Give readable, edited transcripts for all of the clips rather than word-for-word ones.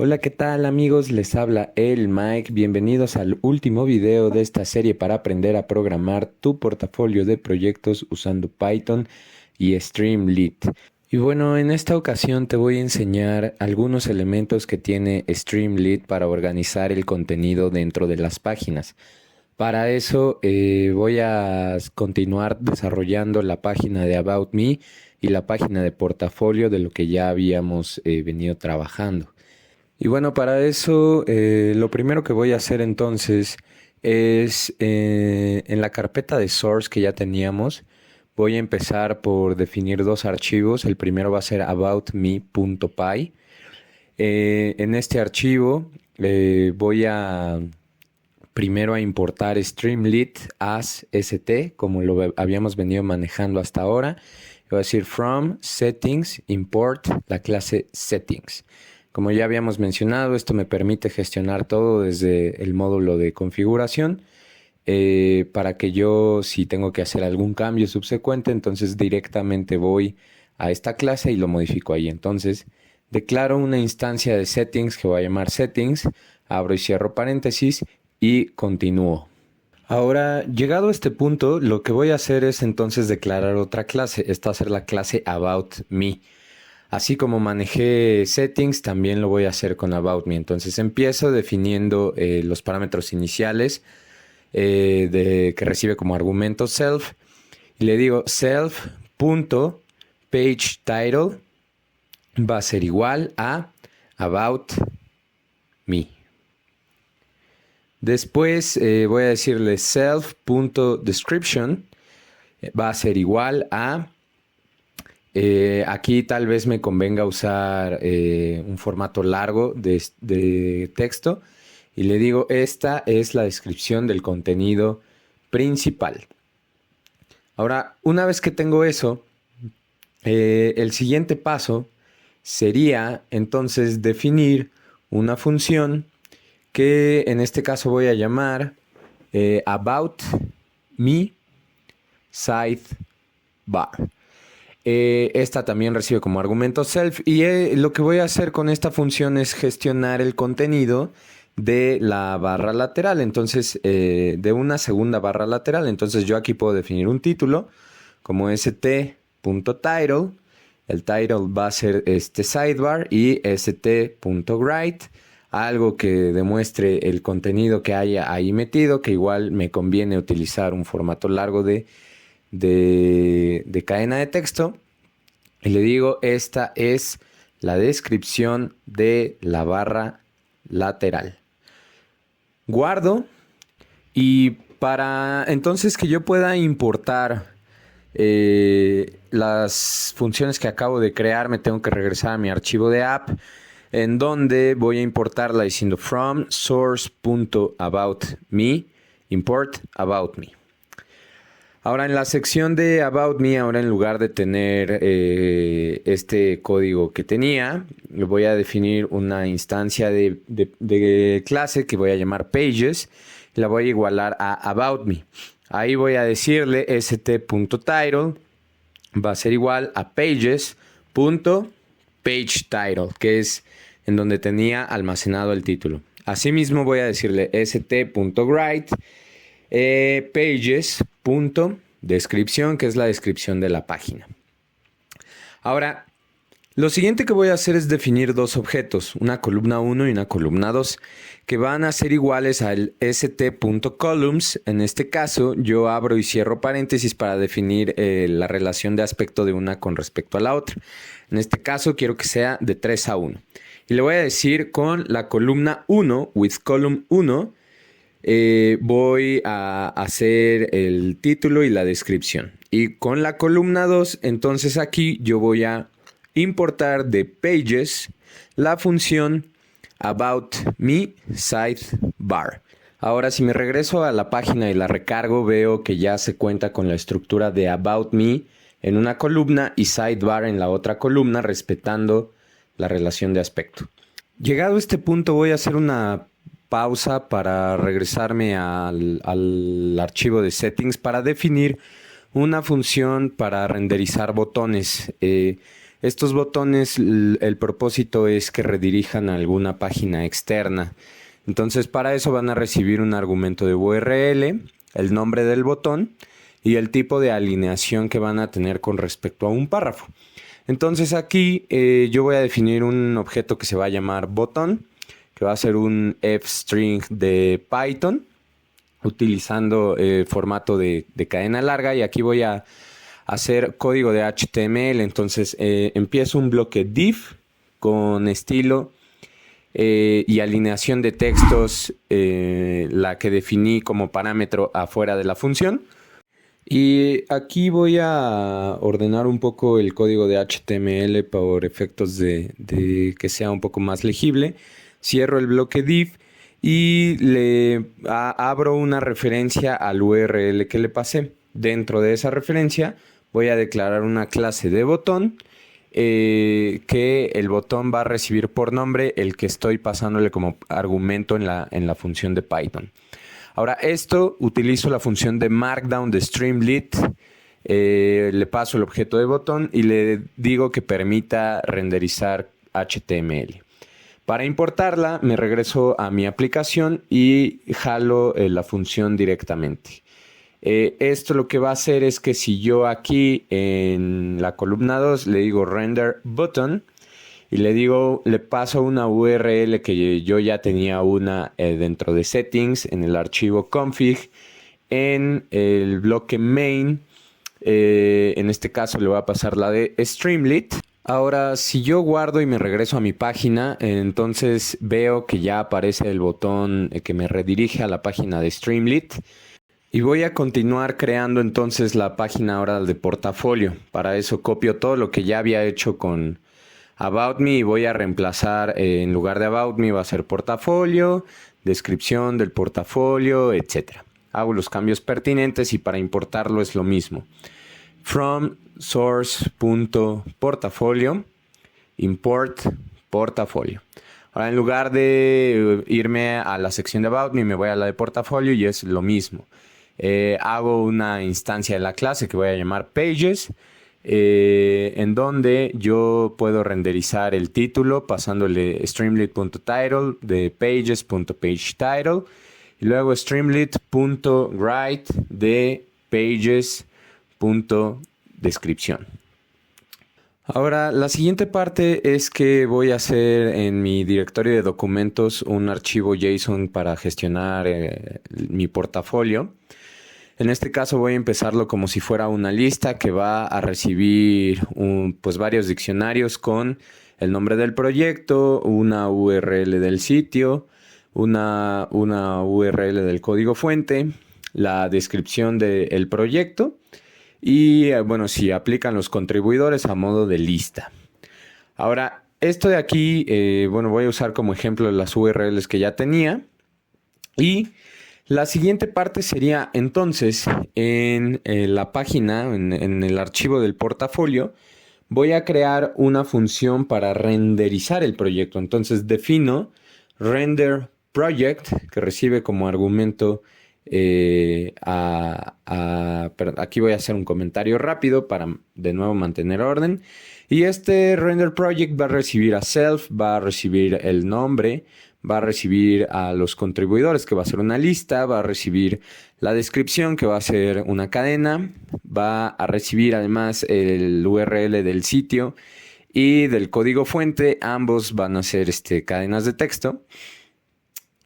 Hola, ¿qué tal amigos? Les habla el Mike. Bienvenidos al último video de esta serie para aprender a programar tu portafolio de proyectos usando Python y Streamlit. Y bueno, en esta ocasión te voy a enseñar algunos elementos que tiene Streamlit para organizar el contenido dentro de las páginas. Para eso voy a continuar desarrollando la página de About Me y la página de portafolio de lo que ya habíamos venido trabajando. Y bueno, para eso lo primero que voy a hacer entonces es en la carpeta de source que ya teníamos, voy a empezar por definir dos archivos. El primero va a ser aboutme.py. En este archivo voy a primero a importar Streamlit as st, como lo habíamos venido manejando hasta ahora. Voy a decir from settings import la clase settings. Como ya habíamos mencionado, esto me permite gestionar todo desde el módulo de configuración para que yo, si tengo que hacer algún cambio subsecuente, entonces directamente voy a esta clase y lo modifico ahí. Entonces, declaro una instancia de settings que voy a llamar settings, abro y cierro paréntesis y continúo. Ahora, llegado a este punto, lo que voy a hacer es entonces declarar otra clase. Esta va a ser la clase aboutme. Así como manejé settings, también lo voy a hacer con About Me. Entonces empiezo definiendo los parámetros iniciales que recibe como argumento self. Y le digo self.pageTitle va a ser igual a About Me. Después voy a decirle self.description va a ser igual a... aquí tal vez me convenga usar un formato largo de texto y le digo, esta es la descripción del contenido principal. Ahora, una vez que tengo eso, el siguiente paso sería entonces definir una función que en este caso voy a llamar about me sidebar. Esta también recibe como argumento self y lo que voy a hacer con esta función es gestionar el contenido de la barra lateral, entonces de una segunda barra lateral. Entonces yo aquí puedo definir un título como st.title, el title va a ser este sidebar y st.write, algo que demuestre el contenido que haya ahí metido, que igual me conviene utilizar un formato largo de cadena de texto, y le digo, esta es la descripción de la barra lateral. Guardo, y para entonces que yo pueda importar las funciones que acabo de crear, me tengo que regresar a mi archivo de app, en donde voy a importarla diciendo from source.aboutme import aboutme. Ahora en la sección de About Me, ahora en lugar de tener este código que tenía, voy a definir una instancia de clase que voy a llamar Pages. Y la voy a igualar a About Me. Ahí voy a decirle st.title va a ser igual a pages.pageTitle, que es en donde tenía almacenado el título. Asimismo voy a decirle st.write pages.descripción, que es la descripción de la página. Ahora, lo siguiente que voy a hacer es definir dos objetos, una columna 1 y una columna 2, que van a ser iguales al st.columns. En este caso, yo abro y cierro paréntesis para definir la relación de aspecto de una con respecto a la otra. En este caso, quiero que sea de 3 a 1. Y le voy a decir con la columna 1, with column 1, voy a hacer el título y la descripción. Y con la columna 2, entonces aquí yo voy a importar de pages la función about me sidebar. Ahora, si me regreso a la página y la recargo, veo que ya se cuenta con la estructura de about me en una columna y sidebar en la otra columna, respetando la relación de aspecto. Llegado a este punto, voy a hacer una pausa para regresarme al archivo de settings para definir una función para renderizar botones. Estos botones, el propósito es que redirijan a alguna página externa. Entonces, para eso van a recibir un argumento de URL, el nombre del botón y el tipo de alineación que van a tener con respecto a un párrafo. Entonces aquí yo voy a definir un objeto que se va a llamar botón, que va a ser un f-string de Python, utilizando formato de cadena larga, y aquí voy a hacer código de HTML. Entonces empiezo un bloque div con estilo y alineación de textos, la que definí como parámetro afuera de la función. Y aquí voy a ordenar un poco el código de HTML por efectos de que sea un poco más legible. Cierro el bloque div y abro una referencia al URL que le pasé. Dentro de esa referencia voy a declarar una clase de botón, que el botón va a recibir por nombre el que estoy pasándole como argumento en la función de Python. Ahora, esto utilizo la función de Markdown de Streamlit, le paso el objeto de botón y le digo que permita renderizar HTML. Para importarla, me regreso a mi aplicación y jalo la función directamente. Esto lo que va a hacer es que si yo aquí en la columna 2 le digo render button, y le paso una URL que yo ya tenía dentro de settings, en el archivo config, en el bloque main. En este caso le voy a pasar la de Streamlit. Ahora, si yo guardo y me regreso a mi página, entonces veo que ya aparece el botón que me redirige a la página de Streamlit. Y voy a continuar creando entonces la página ahora de portafolio. Para eso copio todo lo que ya había hecho con About Me y voy a reemplazar, en lugar de About Me va a ser portafolio, descripción del portafolio, etc. Hago los cambios pertinentes y para importarlo es lo mismo. From source.portafolio, import portafolio. Ahora, en lugar de irme a la sección de About Me, me voy a la de portafolio y es lo mismo. Hago una instancia de la clase que voy a llamar Pages, en donde yo puedo renderizar el título pasándole streamlit.title de pages.pagetitle y luego streamlit.write de pages.descripción. Ahora, la siguiente parte es que voy a hacer en mi directorio de documentos un archivo JSON para gestionar mi portafolio. En este caso voy a empezarlo como si fuera una lista que va a recibir varios diccionarios con el nombre del proyecto, una URL del sitio, una URL del código fuente, la descripción del proyecto y, si aplican los contribuidores a modo de lista. Ahora, esto de aquí, voy a usar como ejemplo las URLs que ya tenía y la siguiente parte sería entonces en la página, en el archivo del portafolio, voy a crear una función para renderizar el proyecto. Entonces defino render project, que recibe como argumento aquí voy a hacer un comentario rápido para de nuevo mantener orden. Y este render project va a recibir a self, va a recibir el nombre, va a recibir a los contribuidores, que va a ser una lista, va a recibir la descripción, que va a ser una cadena, va a recibir además el URL del sitio y del código fuente. Ambos van a ser cadenas de texto.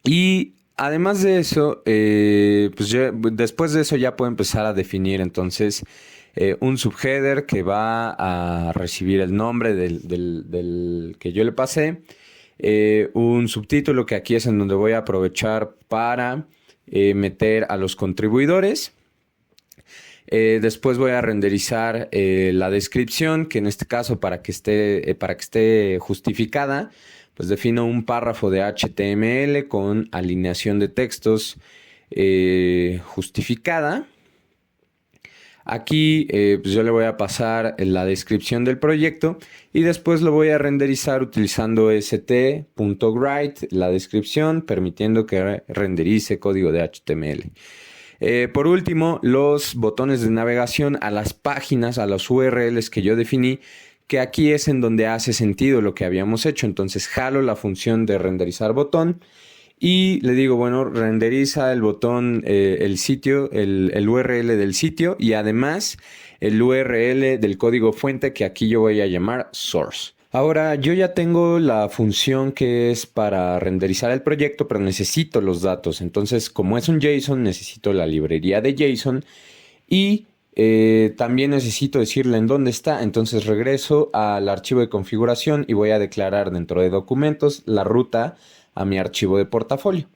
Y además de eso, después de eso ya puedo empezar a definir entonces un subheader que va a recibir el nombre del que yo le pasé. Un subtítulo, que aquí es en donde voy a aprovechar para meter a los contribuidores. Después voy a renderizar la descripción, que en este caso para que esté justificada, pues defino un párrafo de HTML con alineación de textos justificada. Aquí yo le voy a pasar la descripción del proyecto y después lo voy a renderizar utilizando st.write, la descripción, permitiendo que renderice código de HTML. Por último, los botones de navegación a las páginas, a los URLs que yo definí, que aquí es en donde hace sentido lo que habíamos hecho. Entonces jalo la función de renderizar botón y le digo, bueno, renderiza el botón, el sitio, el URL del sitio y además el URL del código fuente que aquí yo voy a llamar source. Ahora yo ya tengo la función que es para renderizar el proyecto, pero necesito los datos. Entonces, como es un JSON, necesito la librería de JSON y también necesito decirle en dónde está. Entonces regreso al archivo de configuración y voy a declarar dentro de documentos la ruta a mi archivo de portafolio.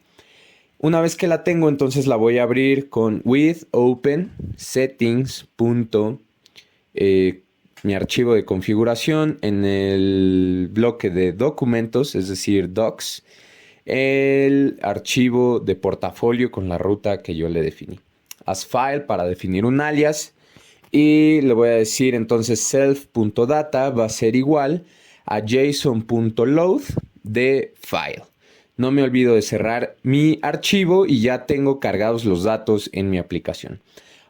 Una vez que la tengo, entonces la voy a abrir con with open settings. Mi archivo de configuración en el bloque de documentos, es decir, docs, el archivo de portafolio con la ruta que yo le definí. As file para definir un alias y le voy a decir entonces self.data va a ser igual a json.load de file. No me olvido de cerrar mi archivo y ya tengo cargados los datos en mi aplicación.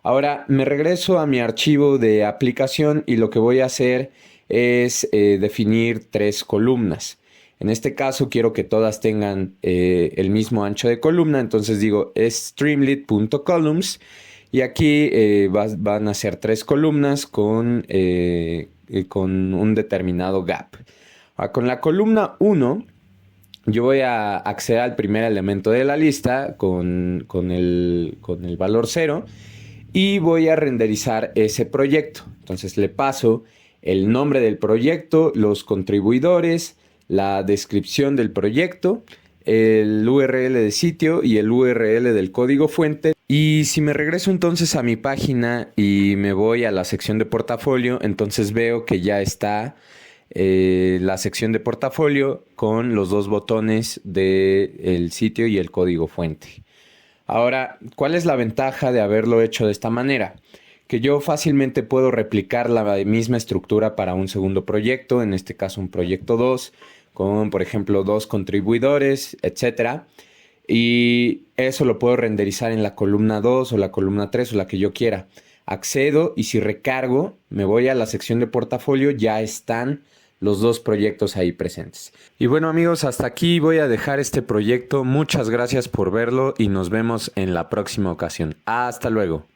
Ahora me regreso a mi archivo de aplicación y lo que voy a hacer es definir 3 columnas. En este caso quiero que todas tengan el mismo ancho de columna, entonces digo streamlit.columns y aquí van a ser 3 columnas con un determinado gap. Ahora, con la columna 1 yo voy a acceder al primer elemento de la lista con el valor 0 y voy a renderizar ese proyecto. Entonces le paso el nombre del proyecto, los contribuidores, la descripción del proyecto, el URL de sitio y el URL del código fuente. Y si me regreso entonces a mi página y me voy a la sección de portafolio, entonces veo que ya está la sección de portafolio con los 2 botones del sitio y el código fuente. Ahora, ¿cuál es la ventaja de haberlo hecho de esta manera? Que yo fácilmente puedo replicar la misma estructura para un segundo proyecto, en este caso un proyecto 2, con por ejemplo 2 contribuidores, etc. Y eso lo puedo renderizar en la columna 2 o la columna 3 o la que yo quiera. Accedo y si recargo, me voy a la sección de portafolio, ya están los 2 proyectos ahí presentes. Y bueno amigos, hasta aquí voy a dejar este proyecto. Muchas gracias por verlo y nos vemos en la próxima ocasión. Hasta luego.